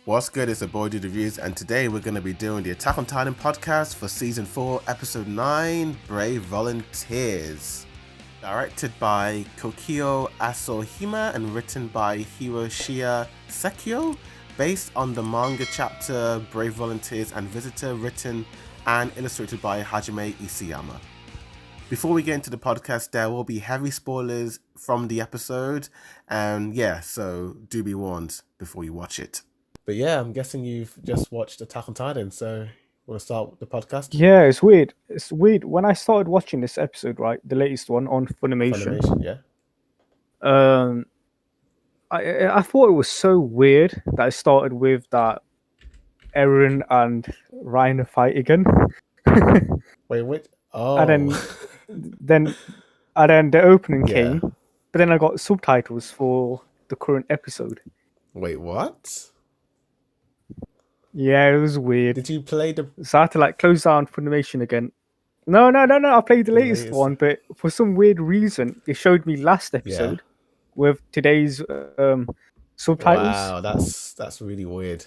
What's good? It's the Boy Dude Reviews, and today we're going to be doing the Attack on Titan podcast for Season 4, Episode 9, Brave Volunteers. Directed by Kokio Asohima and written by Hiroshia Sekio, based on the manga chapter Brave Volunteers and Visitor, written and illustrated by Hajime Isayama. Before we get into the podcast, there will be heavy spoilers from the episode, and so do be warned before you watch it. But yeah, I'm guessing you've just watched Attack on Titan, so want to start the podcast? Yeah, it's weird. It's weird. When I started watching this episode, right, the latest one on Funimation, yeah. I thought it was so weird that it started with that Eren and Reiner fight again. Wait, wait. Oh. And then the opening came, but then I got subtitles for the current episode. Wait, what? Yeah, it was weird. Did you play the... So I had to close down Funimation again. No. I played the latest one, but for some weird reason, it showed me last episode with today's subtitles. Wow, that's really weird.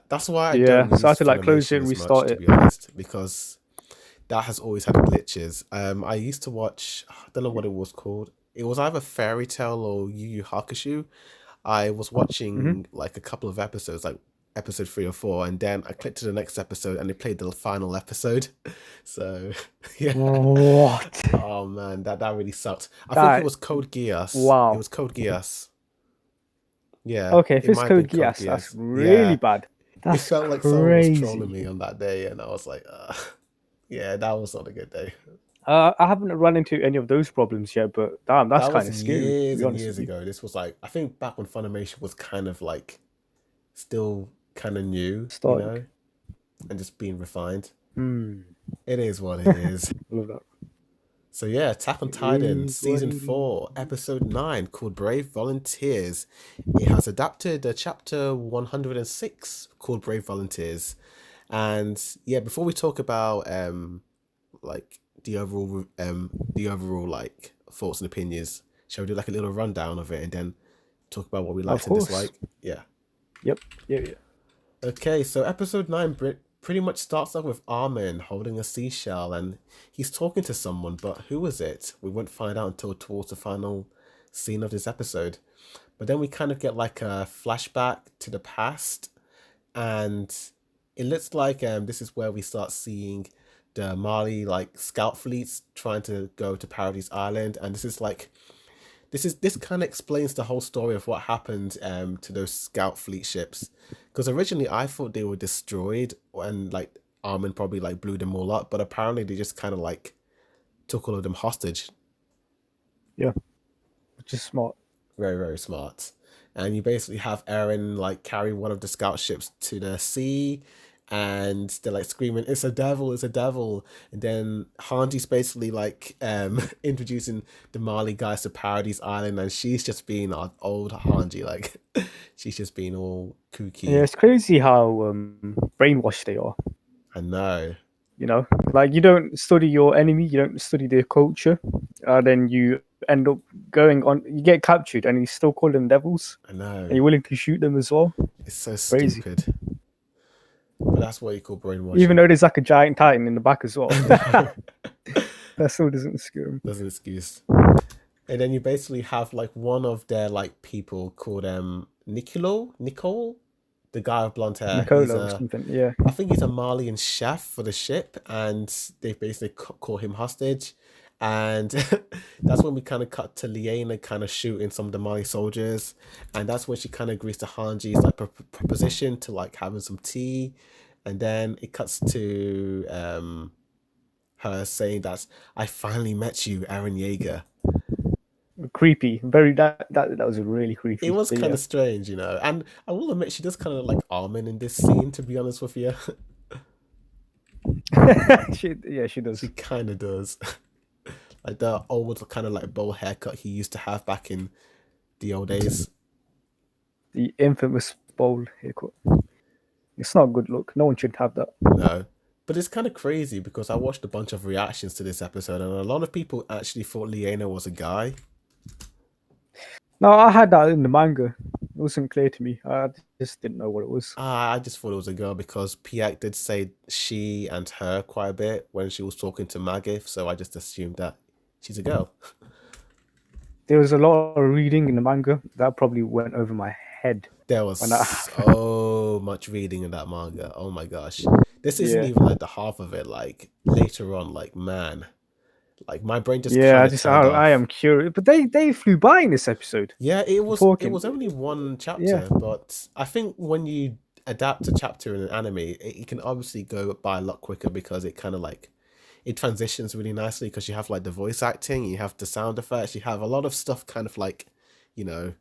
That's why I don't use so I had to close it and restart it, to be honest, because that has always had glitches. I used to watch, I don't know what it was called. It was either Fairy Tail or Yu Yu Hakusho. I was watching a couple of episodes, episode 3 or 4, and then I clicked to the next episode and they played the final episode. So yeah. What? Oh man, that really sucked. I think it was Code Geass. Wow. It was Code Geass. Yeah. Okay, if it's Code Geass, that's really bad. That's it felt like someone was trolling me on that day, and I was like, yeah, that was not a good day. I haven't run into any of those problems yet, but damn, that's kind of scary. Years and years ago. This was I think back when Funimation was kind of still kind of new, you know, and just being refined. It is what it is. Love that. So yeah, Attack on Titan, Season 4, Episode 9, called Brave Volunteers. It has adapted Chapter 106, called Brave Volunteers. And yeah, before we talk about the overall thoughts and opinions, shall we do a little rundown of it and then talk about what we like and dislike? Yeah. Yep. Okay, so Episode 9 pretty much starts off with Armin holding a seashell, and he's talking to someone, but who is it? We won't find out until towards the final scene of this episode. But then we kind of get a flashback to the past, and it looks like this is where we start seeing the Mali scout fleets trying to go to Paradise Island, and this kind of explains the whole story of what happened to those scout fleet ships. Because originally I thought they were destroyed and Armin probably blew them all up, but apparently they just kind of took all of them hostage. Yeah, which is smart. Very, very smart. And you basically have Eren carry one of the scout ships to the sea, and they're screaming, "It's a devil, it's a devil." And then Hanji's basically introducing the Mali guys to Paradise Island, and she's just being our old Hanji, she's just being all kooky. Yeah, it's crazy how brainwashed they are. I know. You know, you don't study your enemy, you don't study their culture, and then you end up you get captured and you still call them devils. I know. And you're willing to shoot them as well. It's so crazy. Stupid. But that's what you call brainwashing. Even though there's a giant titan in the back as well. That still doesn't excuse them. Doesn't excuse. And then you basically have one of their people called Nicole, the guy with blonde hair. Nicolo or something, yeah. I think he's a Malian chef for the ship, and they basically call him hostage. And that's when we kind of cut to Liana kind of shooting some of the Mali soldiers, and that's when she kind of agrees to Hanji's proposition to having some tea, and then it cuts to her saying that I finally met you, Eren Yeager. Creepy, very that was really creepy. It was kind of strange, you know, and I will admit she does kind of like Armin in this scene, to be honest with you. She does. She kind of does. The old kind of bowl haircut he used to have back in the old days. The infamous bowl haircut. It's not a good look. No one should have that. No. But it's kind of crazy because I watched a bunch of reactions to this episode, and a lot of people actually thought Liana was a guy. No, I had that in the manga. It wasn't clear to me. I just didn't know what it was. I just thought it was a girl because Piak did say she and her quite a bit when she was talking to Magif, so I just assumed that she's a girl. There was a lot of reading in the manga that probably went over my head There was when that happened. so much reading in that manga. Oh my gosh. This isn't Yeah. even like the half of it. Like later on, like man, like my brain just Yeah, kind of turned I off. am curious, but they flew by in this episode. Yeah, it Talking, was only one yeah, chapter, but I think when you adapt a chapter in an anime, it can obviously go by a lot quicker because it kind of like it transitions really nicely because you have like the voice acting, you have the sound effects, you have a lot of stuff kind of like, you know,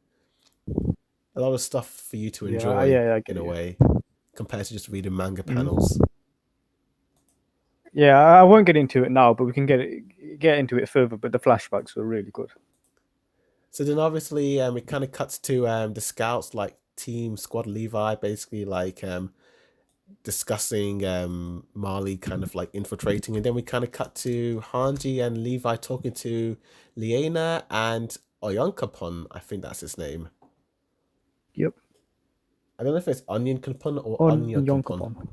a lot of stuff for you to enjoy yeah, I in get a you. way compared to just reading manga Mhm. panels. Yeah, I won't get into it now, but we can get into it further. But the flashbacks were really good. So then obviously it kind of cuts to the scouts like team squad Levi basically like discussing Marley kind of like infiltrating, and then we kind of cut to Hanji and Levi talking to Liena and Oyankapon. I think that's his name. Yep. I don't know if it's Onion Kapon or On Anya Kapon. Yonkapon.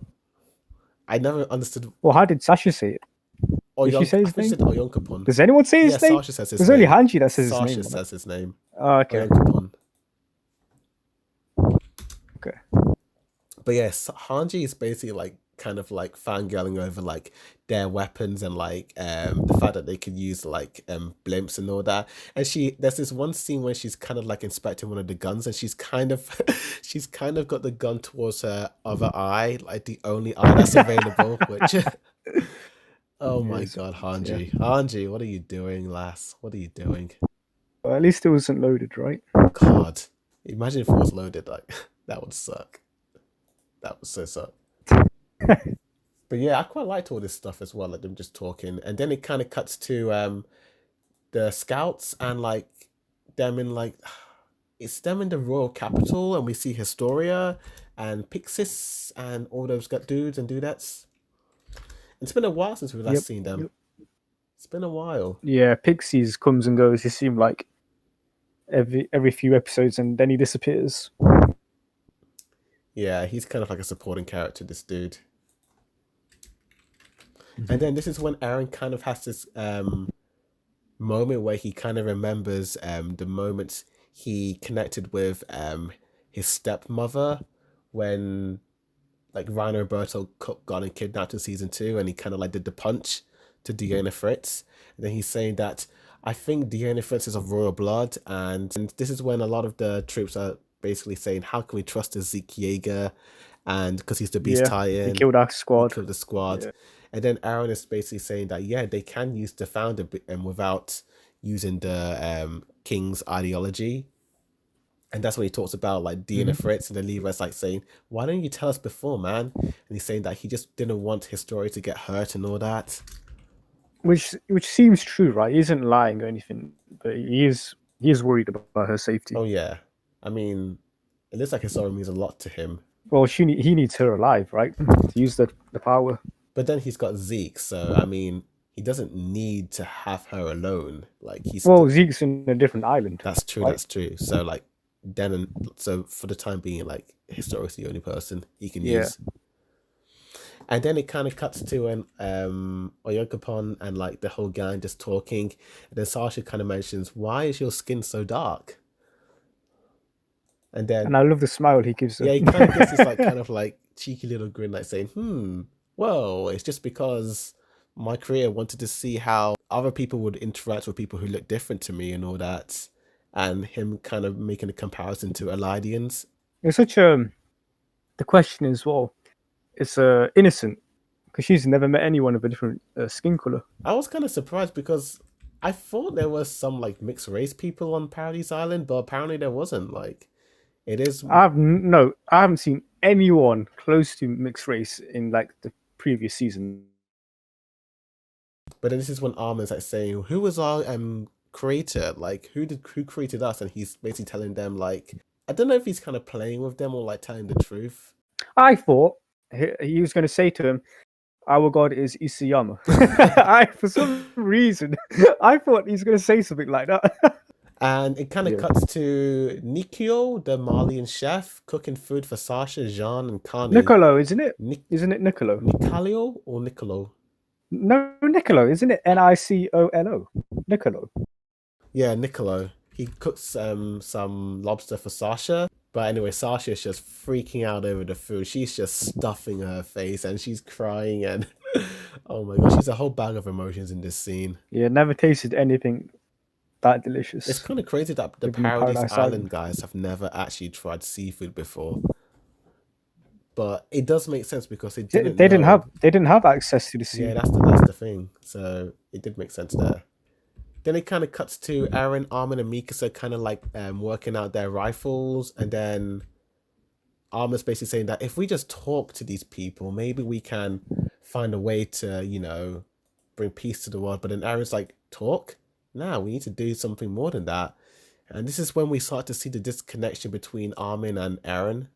I never understood Well, how did Sasha say it? Did she Oyank. say I his think she name? said Oyankapon. Does anyone say Yeah, his name? Sasha says his There's only name. Hanji that says his Sasha name on it. says his name. Oh, okay. Oyankapon. Okay. But yes, Hanji is basically like kind of like fangirling over like their weapons and like the fact that they could use like blimps and all that. And there's this one scene where she's kind of like inspecting one of the guns and she's kind of she's kind of got the gun towards her other eye, like the only eye that's available, which oh Yeah, my god, yeah. Hanji. Hanji, what are you doing, lass? What are you doing? Well, at least it wasn't loaded, right? God. Imagine if it was loaded, like that would suck. That would so suck. But yeah, I quite liked all this stuff as well, like them just talking. And then it kind of cuts to the scouts and like them in like it's them in the royal capital, and we see Historia and Pixis and all those dudes and dudettes. It's been a while since we last Yep. seen them. Yep. It's been a while. Yeah, Pixies comes and goes. He seemed like every few episodes, and then he disappears. Yeah, he's kind of like a supporting character, this dude. And then this is when Aaron kind of has this moment where he kind of remembers the moments he connected with his stepmother when like Ryan Roberto got him kidnapped in season 2 and he kind of like did the punch to Deanna Fritz. And then he's saying that I think Deanna Fritz is of royal blood, and this is when a lot of the troops are basically saying, how can we trust a Zeke Yeager? And because he's the Beast Yeah, he Titan, killed our he squad. killed the squad. Yeah. And then Aaron is basically saying that yeah, they can use the founder without using the king's ideology. And that's when he talks about like Deanna Fritz, and then Levi's like saying, why didn't you tell us before, man? And he's saying that he just didn't want his story to get hurt and all that. Which seems true, right? He isn't lying or anything, but he is worried about her safety. Oh yeah. I mean, it looks like his story means a lot to him. Well, he needs her alive, right, to use the power. But then he's got Zeke, so I mean, he doesn't need to have her alone. Like Well, Zeke's in a different island. That's true. Right? That's true. So like so for the time being, like Historic's the only person he can use. And then it kind of cuts to an Oyokapon and like the whole gang just talking. And then Sasha kind of mentions, "Why is your skin so dark?" And I love the smile he gives her. Yeah, he kind of gives this like kind of like cheeky little grin, like saying, well, it's just because my career wanted to see how other people would interact with people who look different to me and all that." And him kind of making a comparison to Eladians. It's such the question as well. It's innocent because she's never met anyone of a different skin color. I was kind of surprised because I thought there was some like mixed race people on Paradise Island, but apparently there wasn't. Like, it is. I haven't seen anyone close to mixed race in like the previous season. But then this is when Armin's like saying, "Who was our creator? Like, who created us?" And he's basically telling them like, I don't know if he's kind of playing with them or like telling the truth. I thought he was going to say to him, "Our god is Isayama." For some reason, I thought he's going to say something like that. And it kind of Yeah. cuts to Nikio, the Malian chef, cooking food for Sasha, Jean, and Connie. Niccolo, isn't it? Nik- Isn't it Niccolo? Nicalio or Nicolo? No, Niccolo, isn't it? Nicolo. Niccolo. Yeah, Nicolo. He cooks some lobster for Sasha. But anyway, Sasha's just freaking out over the food. She's just stuffing her face and she's crying and oh my gosh, she's a whole bag of emotions in this scene. Yeah, never tasted anything that It's delicious. kind of crazy that the Living in Paradise Paradise Island Island. guys have never actually tried seafood before. But it does make sense because they They, didn't they didn't know. have they didn't have access to the Yeah, sea. that's the thing. So it did make sense there. Then it kind of cuts to Aaron, Armin, and Mikasa kind of like working out their rifles, and then Armin's basically saying that if we just talk to these people, maybe we can find a way to, bring peace to the world. But then Aaron's like, talk? Nah, we need to do something more than that. And this is when we start to see the disconnection between Armin and Aaron.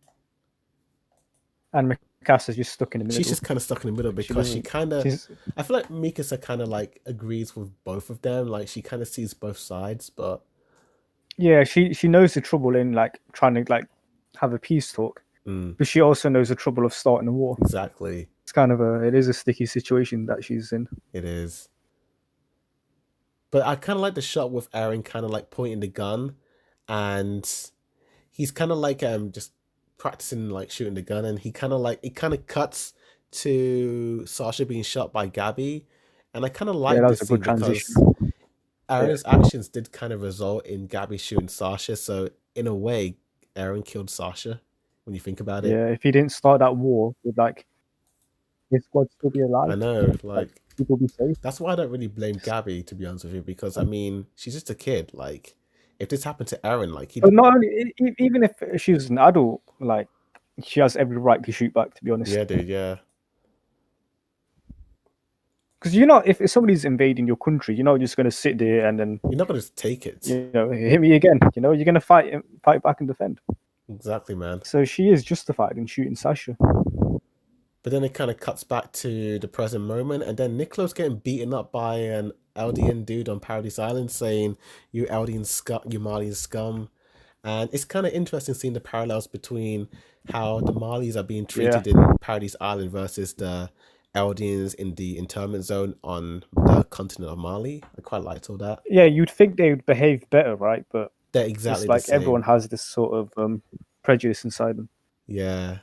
And Mikasa's just stuck in the She's middle. just kind of stuck in the middle She because she doesn't. kind of, She's I feel like Mikasa kind of like agrees with both of them. Like she kind of sees both sides, but yeah. She knows the trouble in like trying to like have a peace talk, but she also knows the trouble of starting a war. exactly, It's kind of it is a sticky situation that she's in. it is. But I kind of like the shot with Aaron kind of like pointing the gun, and he's kind of like just practicing like shooting the gun, and he kind of like it kind of cuts to Sasha being shot by Gabby, and I kind of Yeah, like that was this a scene good transition. because Yeah, Aaron's actions did kind of result in Gabby shooting Sasha, so in a way, Aaron killed Sasha when you think about it. yeah. If he didn't start that war, would like his squad still be I alive? know, Like like people be safe? that's why I don't really blame Gabby to be honest with you, because I mean she's just a kid. Like if this happened to Aaron, like he'd But not only even if she was an adult, like she has every right to shoot back. To be honest, yeah, dude, yeah. because you're not if somebody's invading your country, you're not just going to sit there and then You're not gonna just take it. hit me again. You're going to fight back and defend. Exactly, man. So she is justified in shooting Sasha. But then it kind of cuts back to the present moment, and then Nicolo's getting beaten up by an Eldian dude on Paradise Island saying, "You Eldian scum, you Malian scum." And it's kind of interesting seeing the parallels between how the Malis are being Yeah, treated in Paradise Island versus the Eldians in the internment zone on the continent of Mali. I quite liked all that. yeah. You'd think they would behave better, right? But They're exactly it's the like everyone same. has this sort of prejudice inside them. Yeah.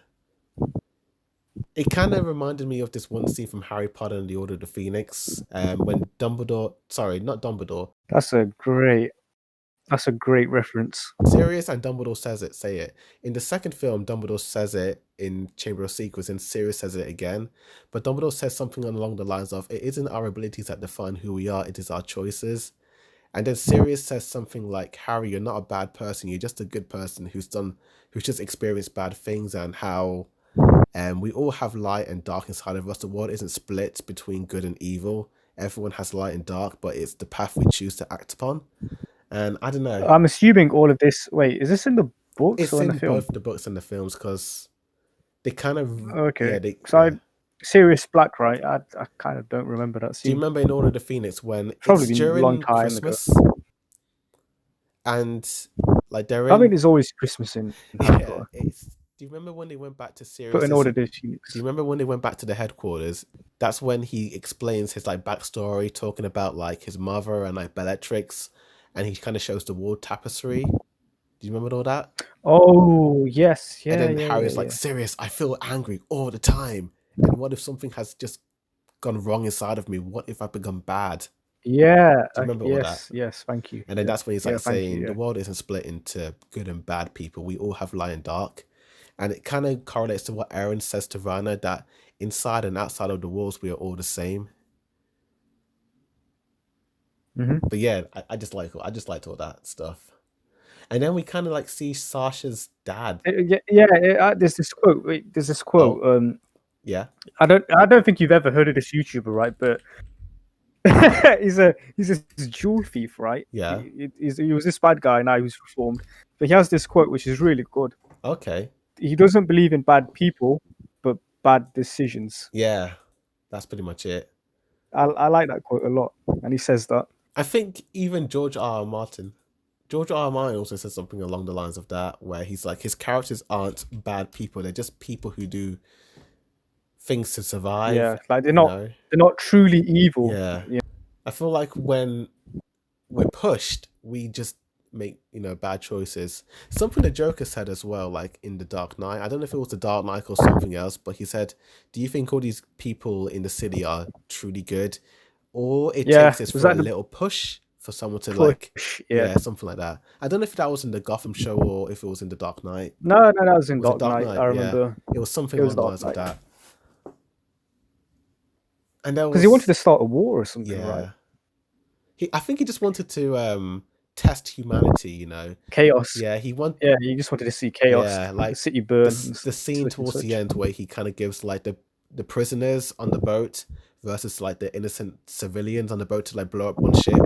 It kind of reminded me of this one scene from Harry Potter and the Order of the Phoenix, when Dumbledore, sorry, not Dumbledore, That's a great reference. Sirius and Dumbledore say it. In the second film, Dumbledore says it in Chamber of Secrets, and Sirius says it again. But Dumbledore says something along the lines of, "It isn't our abilities that define who we are; it is our choices." And then Sirius says something like, "Harry, you're not a bad person. You're just a good person who's just experienced bad things, and how." And we all have light and dark inside of us. The world isn't split between good and evil. Everyone has light and dark, but it's the path we choose to act upon. And I don't know. I'm assuming all of this. Wait, is this in the books It's or in the in film? both the books and the films because they kind of Okay, so yeah. Sirius Black, right? I kind of don't remember that Do you scene. remember in Order of the Phoenix when It's it's probably been a long during time ago. Christmas and like they're I mean, in there's always Christmas in Harry yeah, Potter, it's do you remember when they went back to but in Sirius's order to do you Phoenix. remember when they went back to the headquarters? That's when he explains his like backstory, talking about like his mother and like Bellatrix, and he kind of shows the wall tapestry. Do you remember all that? Oh yes, And yeah, then yeah, yeah, Harry's like, yeah. "Sirius, I feel angry all the time. And what if something has just gone wrong inside of me? What if I become bad?" Yeah. Do you remember all that? Yes. Yes. Thank you. And then Yeah. that's when he's Yeah. like Thank you. saying the Yeah. world isn't split into good and bad people. We all have light and dark. And it kind of correlates to what Aaron says to Rana, that inside and outside of the walls, we are all the same. But yeah, I just liked all that stuff. And then we kind of like see Sasha's dad. Yeah. Yeah. There's this quote. Wait, there's this quote. Oh, yeah, I don't think you've ever heard of this YouTuber, right? But he's a jewel thief, right? yeah. He was this bad guy. Now he's reformed. But he has this quote which is really good. Okay. He doesn't believe in bad people, but bad decisions. Yeah, that's pretty much it. I like that quote a lot, and he says that. I think even George R. R. Martin George R. R. Martin also said something along the lines of that, where he's like, his characters aren't bad people; they're just people who do things to survive. Yeah, like You know? they're not truly evil. Yeah. Yeah, I feel like when we're pushed, we just make bad choices. Something the Joker said as well, like in The Dark Knight. I don't know if it was The Dark Knight or something else, but he said, "Do you think all these people in the city are truly good? All it yeah. takes is Was for a that the little push for someone to like, push? Yeah. yeah, something like that." I don't know if that was in the Gotham show or if it was in The Dark Knight. No, that was in Was it Dark Dark Knight. I Knight? Yeah, remember it was something it was along the Dark lines of Knight that. And there because he wanted was, to start a war or something, right? yeah, I think he just wanted to test humanity. Chaos. Yeah, he want Yeah, he just wanted to see chaos, yeah, the like city burn and the scene such and towards the such. end where he kind of gives like the prisoners on the boat versus like the innocent civilians on the boat to like blow up one ship.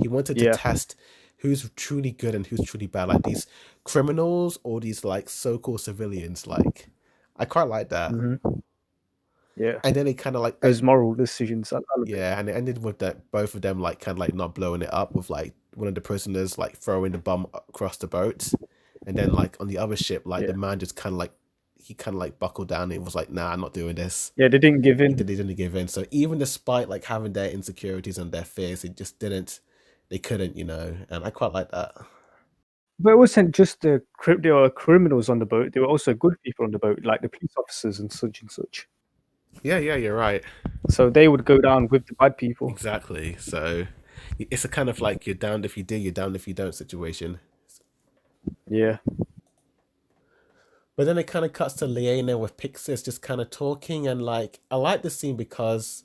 He wanted to Yeah. test who's truly good and who's truly bad, like these criminals or these like so-called civilians. Like, I quite like that. Yeah. And then it kind of like Those moral decisions. I love it. yeah, and it ended with that both of them like kind of like not blowing it up, with like one of the prisoners like throwing the bomb across the boat, and then like on the other ship, like Yeah. the man just kind of like he kind of like buckled down and was like, "Nah, I'm not doing this." Yeah, they didn't give He in. didn't give in. So even despite like having their insecurities and their fears, it just didn't. They couldn't, and I quite like that. But it wasn't just there were criminals on the boat. There were also good people on the boat, like the police officers and such and such. Yeah, you're right. So they would go down with the bad people. Exactly. So it's a kind of like you're damned if you do, you're damned if you don't situation. Yeah. But then it kind of cuts to Liana with Pixis just kind of talking, and like I like this scene because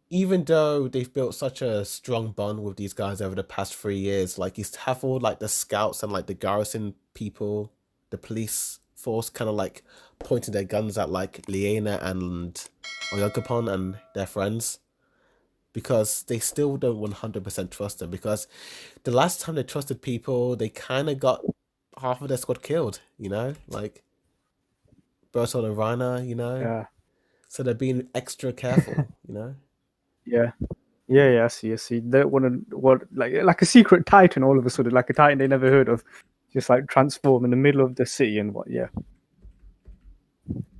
even though they've built such a strong bond with these guys over the past 3 years, like you have all like the scouts and like the garrison people, the police force kind of like pointing their guns at like Liana and Oyagapon and their friends, because they still don't 100% trust them, because the last time they trusted people, they kind of got half of their squad killed, like Bertolt and Reiner, Yeah. so they're being extra careful. Yeah. Yeah, I see. They want to what like a secret titan all of a sudden, like a titan they never heard of, just like transform in the middle of the city and what? Yeah.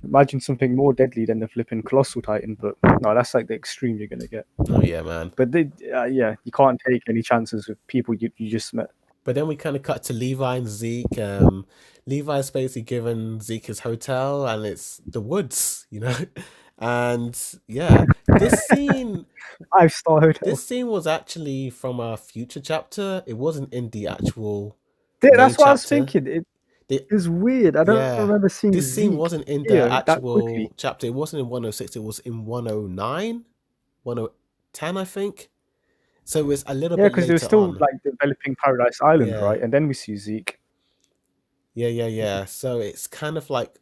Imagine something more deadly than the flipping colossal titan, but no, that's like the extreme you're gonna get. Oh yeah, man. But yeah, you can't take any chances with people you just met. But then we kind of cut to Levi and Zeke. Levi's basically given Zeke his hotel, and it's the woods. And yeah, this scene 5-star hotel. this scene was actually from a future chapter. It wasn't in the actual That's what I was chapter. thinking. It's weird. I don't remember seeing this scene Zeke wasn't in the actual chapter. It wasn't in 106. It was in 109, 10, I think. So it was a little bit later because they were still on. like developing Paradise Island, right? And then we see Zeke. Yeah. So it's kind of like,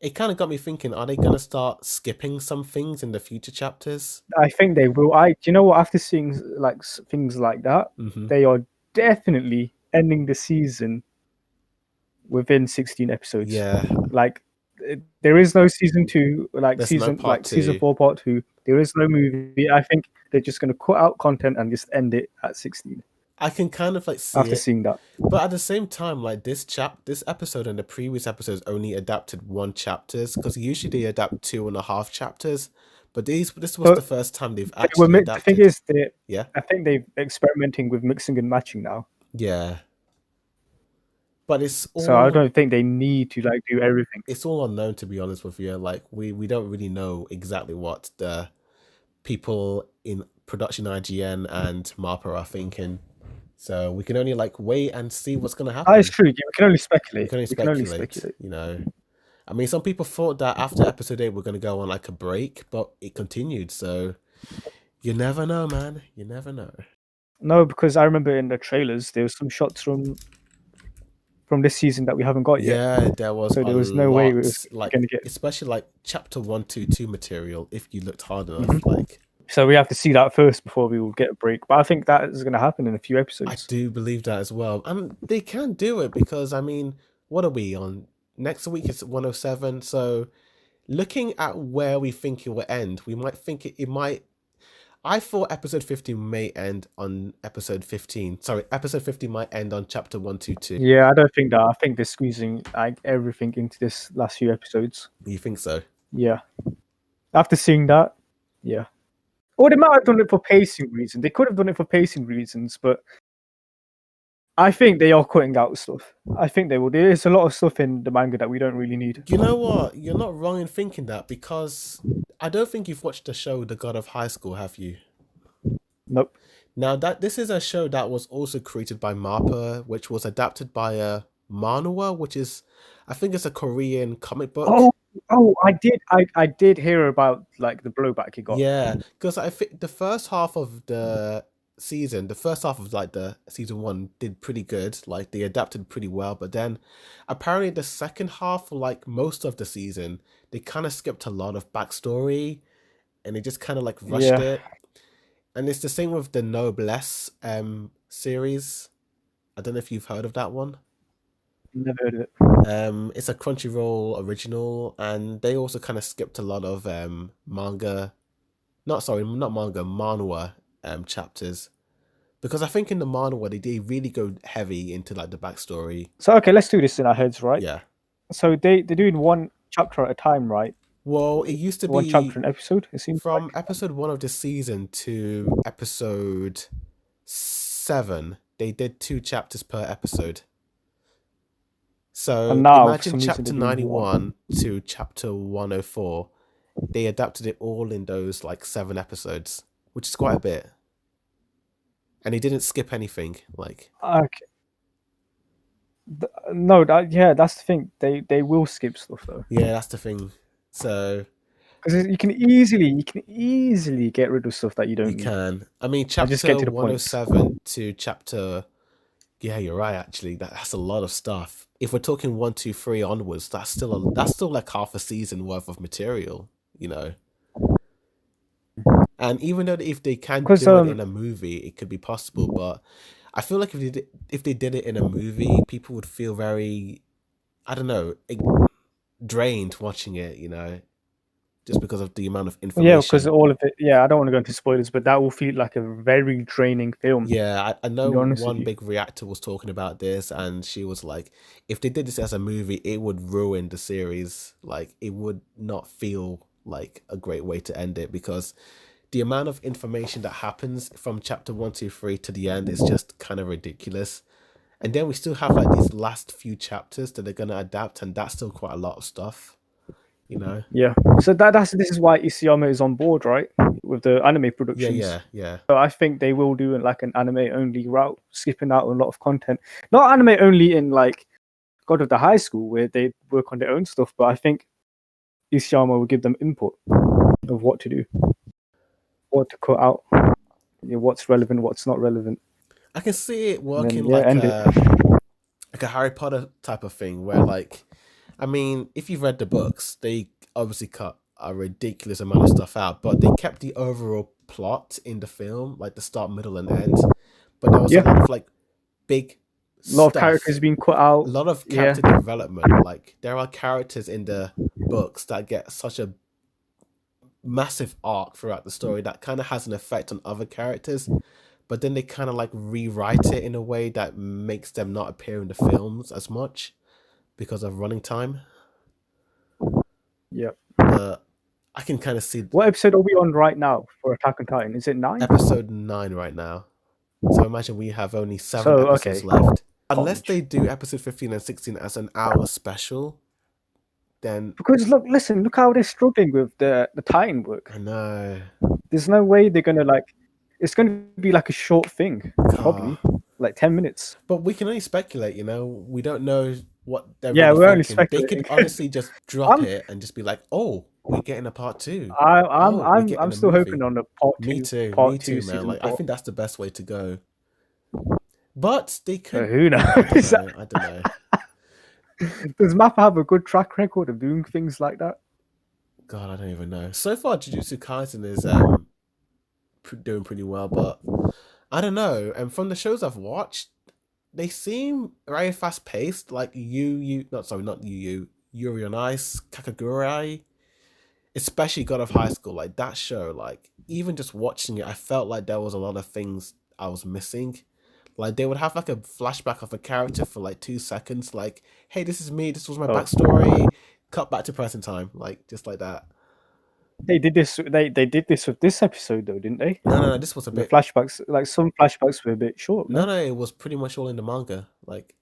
it kind of got me thinking, are they going to start skipping some things in the future chapters? I think they will. Do you know what? After seeing like things like that, they are definitely ending the season within 16 episodes. Yeah. Like there is no season 2, There's no part 2. season 4 part 2. There is no movie. I think they're just going to cut out content and just end it at 16. I can kind of like see after it, seeing that. But at the same time, like this episode and the previous episodes only adapted 1 chapters, because usually they adapt 2.5 chapters. But this was the first time they've actually adapted. The thing is, yeah, I think they're experimenting with mixing and matching now. Yeah. But it's all, so I don't think they need to like do everything. It's all unknown, to be honest with you. Like we don't really know exactly what the people in production IGN and Mappa are thinking. So we can only like wait and see what's gonna happen. It's true. We can only speculate. We can only speculate. I mean, some people thought that after episode 8 we're gonna go on like a break, but it continued. So you never know, man. You never know. No, because I remember in the trailers there was some shots from this season that we haven't got yet. Yeah, there was. So there was no way we was like gonna get, especially like chapter 122 material. If you looked hard enough, like. So we have to see that first before we will get a break. But I think that is going to happen in a few episodes. I do believe that as well. And they can do it because, I mean, what are we on? Next week it's 107. So looking at where we think it will end, we might think it might... I thought episode 15 may end on episode 15. Sorry, episode 15 might end on chapter 122. Yeah, I don't think that. I think they're squeezing like everything into this last few episodes. You think so? Yeah. After seeing that, yeah. Or they might have done it for pacing reasons. They could have done it for pacing reasons, but I think they are cutting out stuff. I think they will. There's a lot of stuff in the manga that we don't really need. You know what? You're not wrong in thinking that, because I don't think you've watched the show The God of High School, have you? Nope. Now that this is a show that was also created by Mappa, which was adapted by a manhwa, which is, I think it's a Korean comic book. I did hear about like the blowback he got. Yeah, because I think the first half of the season, the first half of like the season 1 did pretty good. Like they adapted pretty well, but then apparently the second half, like most of the season, they kind of skipped a lot of backstory, and they just kind of like rushed Yeah. it. And it's the same with the Noblesse series. I don't know if you've heard of that one. Never heard of it. It's a Crunchyroll original, and they also kind of skipped a lot of manga. Not manga, manhwa chapters, because I think in the manhwa they really go heavy into like the backstory. So okay, let's do this in our heads, right? Yeah. So they're doing one chapter at a time, right? Well, it used to One be chapter an episode. It seems from like. episode 1 of the season to episode 7. They did 2 chapters per episode. So And now, for imagine some reason, chapter they're doing 91 to chapter 104. They adapted it all in those like 7 episodes, which is quite a bit. And he didn't skip anything. Like, Okay. No, that's the thing. They will skip stuff though. yeah, that's the thing. So Because you can easily get rid of stuff that you don't you need. can. I mean, And just get chapter to the point. 107 to chapter. Yeah, you're right. Actually, that's a lot of stuff. If we're talking 1, 2, 3 onwards, that's still like half a season worth of material. You know. And even though if they can do it in a movie, it could be possible. But I feel like if they did it in a movie, people would feel very, I don't know, drained watching it. You know, just because of the amount of information. Yeah, because all of it. Yeah, I don't want to go into spoilers, but that will feel like a very draining film. Yeah, I know one big reactor was talking about this, and she was like, if they did this as a movie, it would ruin the series. Like, it would not feel like a great way to end it, because the amount of information that happens from chapter 1, 2, 3 to the end is just kind of ridiculous. And then we still have like these last few chapters that they're gonna adapt, and that's still quite a lot of stuff. You know. Yeah. So this is why Isayama is on board, right, with the anime productions. Yeah. So I think they will do like an anime only route, skipping out a lot of content. Not anime only in like God of the High School, where they work on their own stuff, but I think Isayama will give them input of what to do, what to cut out, what's relevant, what's not relevant. I can see it working then, like a Harry Potter type of thing, where like, I mean, if you've read the books, they obviously cut a ridiculous amount of stuff out, but they kept the overall plot in the film, like the start, middle, and end. But there was a lot of like big a lot of characters being cut out. A lot of character development. Like, there are characters in the books that get such a massive arc throughout the story that kind of has an effect on other characters, but then they kind of like rewrite it in a way that makes them not appear in the films as much because of running time. Yeah. I can kind of see. What episode are we on right now for Attack on Titan? Is it 9? Episode 9 right now. So imagine we have only 7 episodes left. Unless they do episode 15 and 16 as an hour special, then... Because look how they're struggling with the Titan work. I know. There's no way they're gonna like... It's gonna be like a short thing, probably. Like 10 minutes. But we can only speculate, you know? We don't know what they're we're thinking. only speculating. They could honestly just drop it and just be like, oh, we're getting a part 2. I'm still hoping on a part 2. Me too, man. Like, I think that's the best way to go. But they could... who knows? I don't know. Does Mappa have a good track record of doing things like that? God, I don't even know. So far, Jujutsu Kaisen is doing pretty well, but I don't know. And from the shows I've watched, they seem very fast paced. Like Yuri on Ice, Kakaguri. especially God of High School, like that show, like even just watching it, I felt like there was a lot of things I was missing. Like they would have like a flashback of a character for like 2 seconds, like, hey, this is me, this was my Oh, backstory, cut back to present time, like just like that. they did this. They did this with this episode though, didn't they? No, no, no, this was a The bit. flashbacks, like some flashbacks were a bit short, No, no? no, it was pretty much all in the manga. Like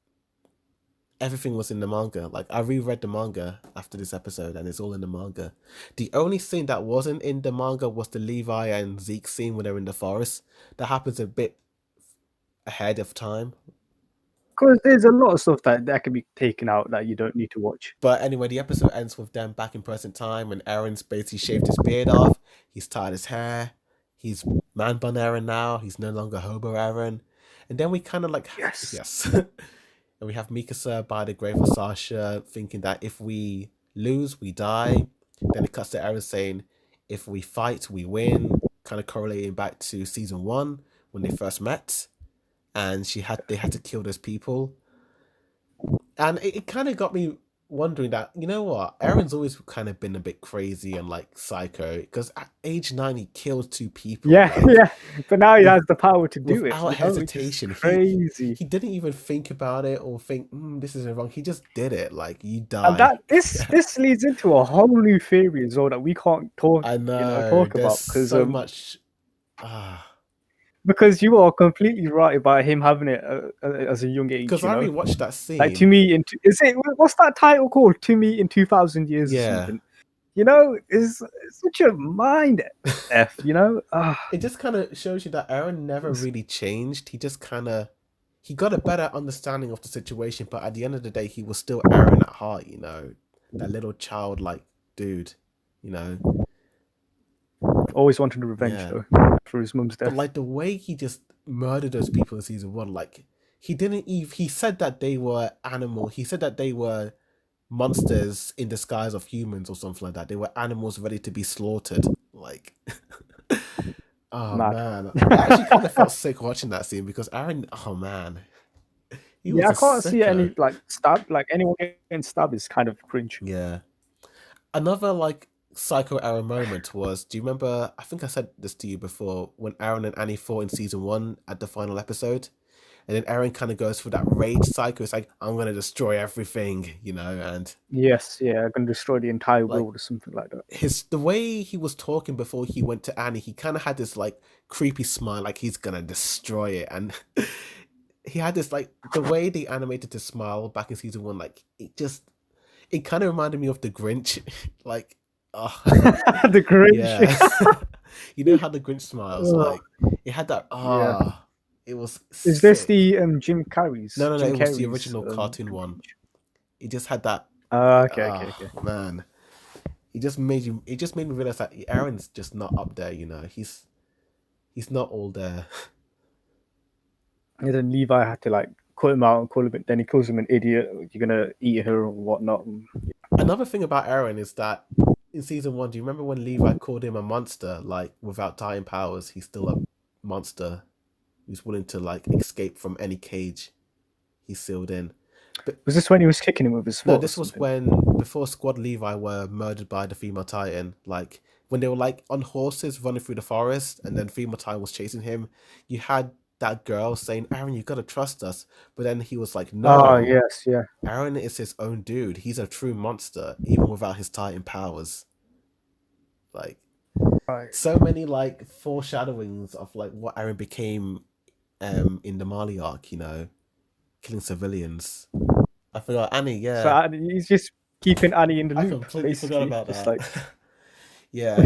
everything was in the manga. Like I reread the manga after this episode, and it's all in the manga. The only scene that wasn't in the manga was the Levi and Zeke scene when they're in the forest. That happens a bit ahead of time. Because there's a lot of stuff that can be taken out that you don't need to watch. But anyway, the episode ends with them back in present time, and Aaron's basically shaved his beard off. He's tied his hair. He's man bun Aaron now. He's no longer hobo Aaron. And then we kind of like, Yes. yes. And we have Mikasa by the grave of Sasha thinking that if we lose, we die. Then it cuts to Aaron saying, if we fight, we win. Kind of correlating back to season 1 when they first met. And they had to kill those people. And it kind of got me wondering that, you know what, Aaron's always kind of been a bit crazy and like psycho, because at age 9 he killed 2 people. Yeah, like, yeah. But now he has the power to do it. without hesitation. Crazy. He didn't even think about it or think, this isn't wrong. He just did it. Like, you And die. this leads into a whole new theory as well that we can't talk I know. talk There's about because so much. because you are completely right about him having it as a young age. Because I rewatched that scene. Like To Me in is it what's that title called? To Me in 2000 Years or something. You know, it's such a mind f. You know, it just kind of shows you that Aaron never really changed. He just kind of he got a better understanding of the situation, but at the end of the day, he was still Aaron at heart. You know, that little childlike dude. You know, always wanted revenge though for his mum's death. But like the way he just murdered those people in season 1, like he didn't even. He said that they were animal. He said that they were monsters in disguise of humans or something like that. They were animals ready to be slaughtered. Like, oh man, I actually kind of felt sick watching that scene because Aaron. Oh man, I can't see any like stab, like anyone getting stabbed is kind of cringe. Yeah. Another like psycho Aaron moment was, do you remember, I think I said this to you before, when Aaron and Annie fought in season 1 at the final episode? And then Aaron kind of goes through that rage cycle. It's like, I'm going to destroy everything, you know, and... Yes, yeah, I'm going to destroy the entire world or something like that. The way he was talking before he went to Annie, he kind of had this, like, creepy smile, like he's going to destroy it. And he had this, like, the way they animated his smile back in season 1, like, it kind of reminded me of the Grinch. Like, oh. The Grinch. Yeah. You know how the Grinch smiles? Like, it had that, It was. Is this the Jim Carrey's? No, Jim it was Carrey's, the original cartoon one. It just had that. Okay. Man, it just made me realize that Aaron's just not up there. You know, he's not all there. And then Levi had to like cut him out and call him. Then he calls him an idiot. You're gonna eat her or whatnot. Another thing about Aaron is that in season 1, do you remember when Levi called him a monster? Like, without dying powers, he's still a monster who's willing to like escape from any cage he's sealed in. But was this when he was kicking him with his foot? No, this was before Squad Levi were murdered by the female Titan. Like when they were like on horses running through the forest, and then female Titan was chasing him. You had that girl saying, "Aaron, you gotta trust us," but then he was like, "No, yes, yeah. Aaron is his own dude. He's a true monster, even without his Titan powers." Like, so many like foreshadowings of like what Aaron became in the Mali arc, you know, killing civilians. I forgot Annie, yeah. So he's just keeping Annie in the loop. I completely forgot about that. Like... Yeah.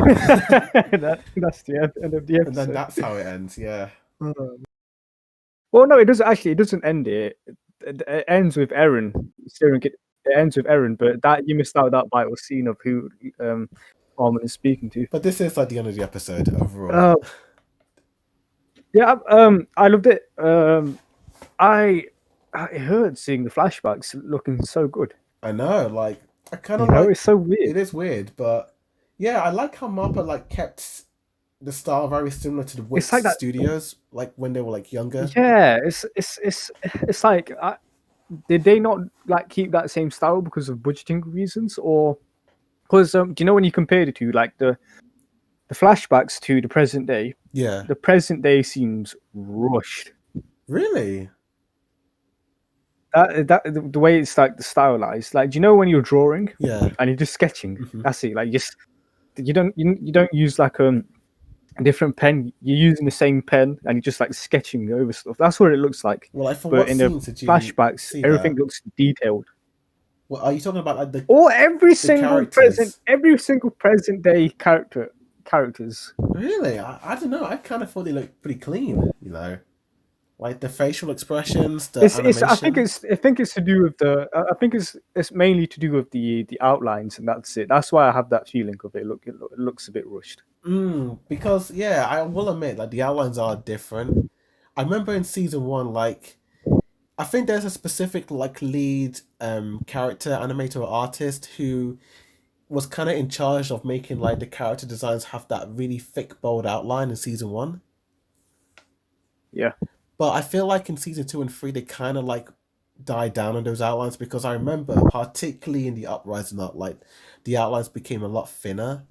That's the end of the episode. And then that's how it ends, yeah. Well, no, it doesn't actually. It doesn't end it. It ends with Eren. It ends with Eren, but that you missed out that vital scene of who Armin is speaking to. But this is like the end of the episode overall. Yeah, I loved it. I heard seeing the flashbacks looking so good. I know, like I kind of it's so weird. It is weird, but yeah, I like how Mappa like kept the style very similar to the Wit Studios, like when they were like younger. Yeah, it's like did they not like keep that same style because of budgeting reasons, or Because do you know when you compared it to like the flashbacks to Yeah. the present day seems rushed. Really? The way it's like the stylized, like do you know when you're drawing Yeah. and you're just sketching? Hmm. That's it. Like just you don't use like a different pen. You're using the same pen and you're just like sketching over stuff. That's what it looks like. Well, like for But what in the scenes did you flashbacks, see everything that? looks detailed. Well, are you talking about like Or the characters? every single present day characters. Really? I don't know. I kind of thought they looked pretty clean, you know. Like the facial expressions, the It's animation. I think it's to do with I think it's mainly to do with the outlines, and that's it. That's why I have that feeling of it. It looks a bit rushed. Because yeah, I will admit like the outlines are different. I remember in season one, like I think there's a specific like lead character animator or artist who was kind of in charge of making like the character designs have that really thick bold outline in season one. Yeah, But I feel like in season two and three they kind of like died down on those outlines because I remember particularly in the uprising art like the outlines became a lot thinner,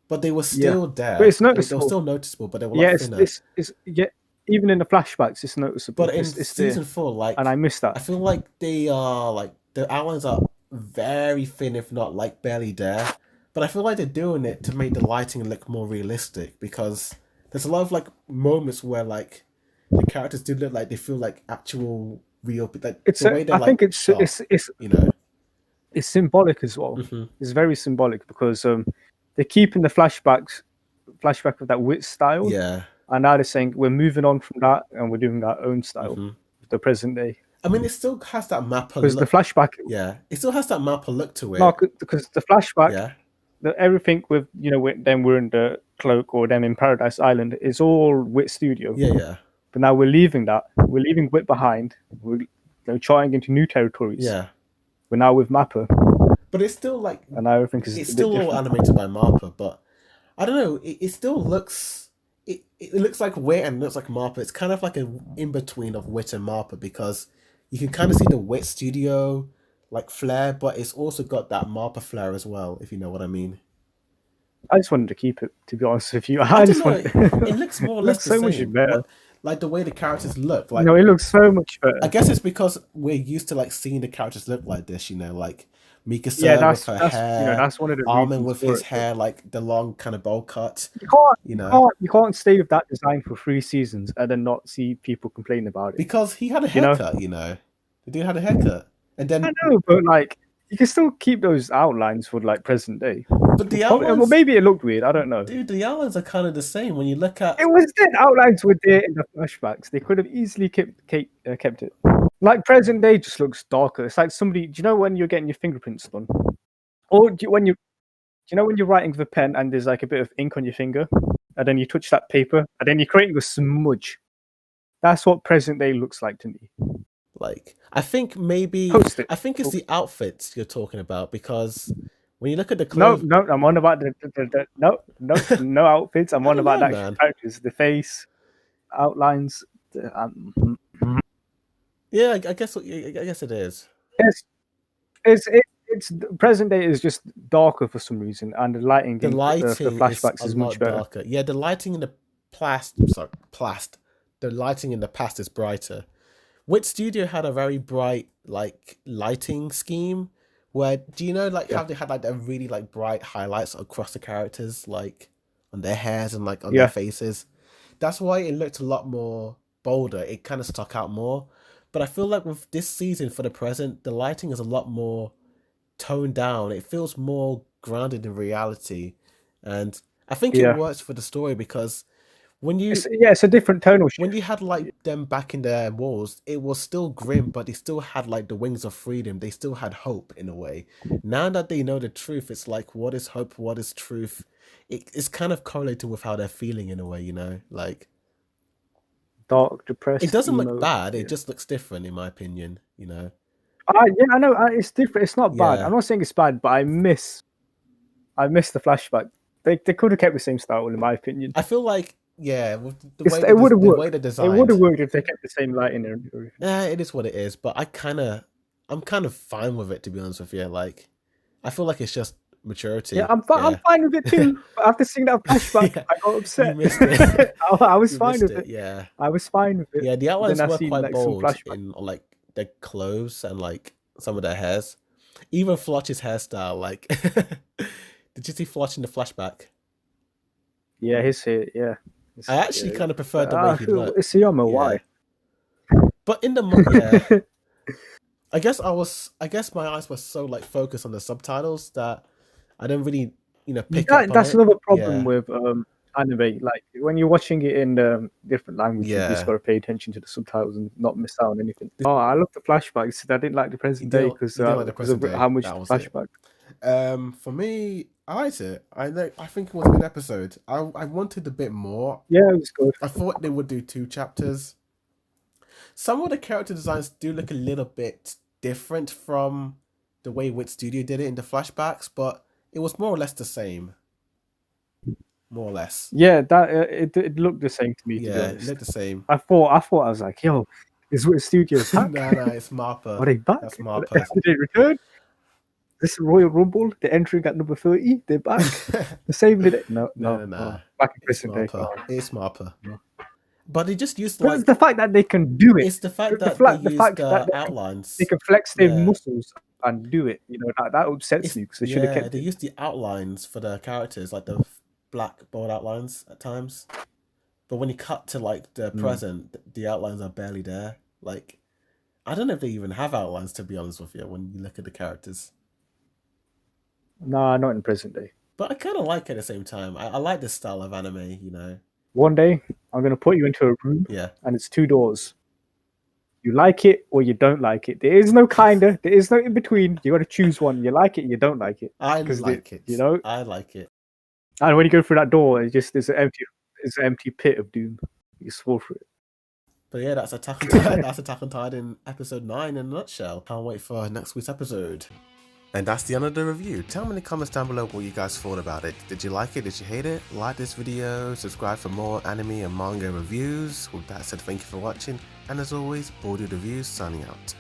but they were yeah, still but there. it's They were noticeable. still noticeable, but they were a Yeah, lot thinner. it's yeah. Even in the flashbacks, it's But noticeable. in It's there, season four, and like I miss that. I feel like they are like the outlines are very thin, if not like barely there. But I feel like they're doing it to make the lighting look more realistic because there's a lot of like moments where like the characters do look like they feel like actual real, like It's the way they're I like think shot, you know. it's symbolic as well. Hmm. It's very symbolic because they're keeping the flashback of that wit style, Yeah. and now they're saying we're moving on from that and we're doing our own style, Hmm. the present day. I mean, it still has that Mappa Because the look. flashback, Yeah, it still has that Mappa look to no, it. because the flashback, Yeah. everything with with them we're in the cloak or them in Paradise Island is all Wit Studio. Yeah. Yeah. But now we're leaving that. We're leaving Wit behind. We're trying into new territories. Yeah. We're now with Mappa, But it's still like and now everything is it's a bit still all different. animated by Mappa, but I don't know. It still looks. It looks like Wit and looks like Mappa. It's kind of like a in between of Wit and Mappa because you can kind of see the Wit Studio like flair, but it's also got that Mappa flair as well. If you know what I mean. I just wanted to keep it. To be honest with you, I I don't just know. want. It looks more or It less looks the so much same. better. What like the way the characters look like. No, it looks so much I better. guess it's because we're used to like seeing the characters look like this. You know, like Yeah, Mikasa with her that's hair, that's one of the Armin reasons with for his it. But hair like the long kind of bowl cut. You you know. can't stay with that design for 3 seasons and then not see people complain about it. Because he had a You know, haircut, you know. The dude had a haircut. And I then know, but like you can still keep those outlines for like present day. but the Probably, well, outlines maybe it looked weird. I don't know. dude, the outlines are kind of the same when you look at It was dead. Outlines were there in the flashbacks. They could have easily kept it. Like present day just looks darker. It's like somebody. Do you know when you're getting your fingerprints done, or do you know when you're writing with a pen and there's like a bit of ink on your finger, and then you touch that paper, and then you're creating a smudge. That's what present day looks like to me. like I think maybe Post it. I think it's Post the outfits you're talking about because when you look at the No, clothes no, I'm on about no outfits. I'm I on don't about know, the actual man. characters, the face, outlines. Yeah, I guess it is. It's it's present day is just darker for some reason, and the lighting The in the lighting is flashbacks a is much lot better. darker. Yeah, the lighting in the plast. The lighting in the past is brighter. Wit Studio had a very bright like lighting scheme where do you know like Yeah, how they had like a really like bright highlights across the characters like on their hairs and like on their yeah, faces. That's why it looked a lot more bolder. It kind of stuck out more. But I feel like with this season for the present, the lighting is a lot more toned down. It feels more grounded in reality. And I think it yeah. works for the story because when you It's a different tonal when you shift. had like them back in their walls, it was still grim, but they still had like the wings of freedom. They still had hope in a way. Now that they know the truth, it's like what is hope, what is truth? It's kind of correlating with how they're feeling in a way, you know? Like Dark, it depressed, doesn't look emo. bad, it Yeah. just looks different in my opinion, you know? Yeah, I know. It's different. It's not bad. I'm Yeah. not saying it's bad, but I miss the flashback. They could have kept the same style, in my opinion. I feel like yeah, with the way It would have the way worked. they're It would have designed, worked if they kept the same lighting and everything. it is what it is. But I'm kind of fine with it to be honest with you. Like, I feel like it's just maturity. Yeah, I'm Yeah. fine with it too. But after seeing that flashback, Yeah, I got you upset. missed it. I was You fine missed with it. it. Yeah, I was fine with it. yeah. The But then outlines I were seen quite like some bold flashback. in on like their clothes and like some of their hairs. Even Flotch's hairstyle. Like, did you see Flotch in the flashback? Yeah, his hair. Yeah, I actually yeah. kind of preferred But the way I he feel looked. it's Yama. Why? Yeah, but in the yeah, I guess I guess my eyes were so like focused on the subtitles that I didn't really pick up on That's it. another problem Yeah, with anime. Like when you're watching it in different languages, you just yeah. got to pay attention to the subtitles and not miss out on anything. Oh, I love the flashbacks. I didn't like the present day You didn't like the because present of day. how much That the was it. flashback. For me, I liked it. I think it was a good episode. I wanted a bit more. Yeah, it was good. I thought they would do 2 chapters. Some of the character designs do look a little bit different from the way Wit Studio did it in the flashbacks, but it was more or less the same. More or less. Yeah, that it looked the same to me, to be Yeah, it honest. looked the same. I was like, yo, is Wit Studios back? No, it's Mappa. Are they back? That's Did Mappa. they return? This Royal Rumble, they're entering at number 30. They're back. The same day. No, No, no, no, no. back in It's present day. Mappa. Oh, It's Mappa. no. But they just used But it's like the fact that they can do it. it's the fact The, that they the used fact the that they outlines. can flex their Yeah. muscles and do it. You know that upsets It's me because they should have kept they it. used the outlines for the characters, like the black bold outlines at times. But when you cut to like the present, the outlines are barely there. Like, I don't know if they even have outlines, to be honest with you, when you look at the characters. Nah, not in present day. But I kind of like it at the same time. I like this style of anime, you know. One day I'm gonna put you into a room Yeah. and it's 2 doors. You like it or you don't like it. There is no kinda. There is no in between. You got to choose one. You like it, you don't like it. I like it. You know. I like it. And when you go through that door, it's an empty pit of doom. You swore through it. But yeah, that's Attack on Titan. That's Attack on Titan episode 9 in a nutshell. Can't wait for next week's episode. And that's the end of the review. Tell me in the comments down below what you guys thought about it. Did you like it? Did you hate it? Like this video, subscribe for more anime and manga reviews. With that said, thank you for watching. And as always, Baldwin Reviews signing out.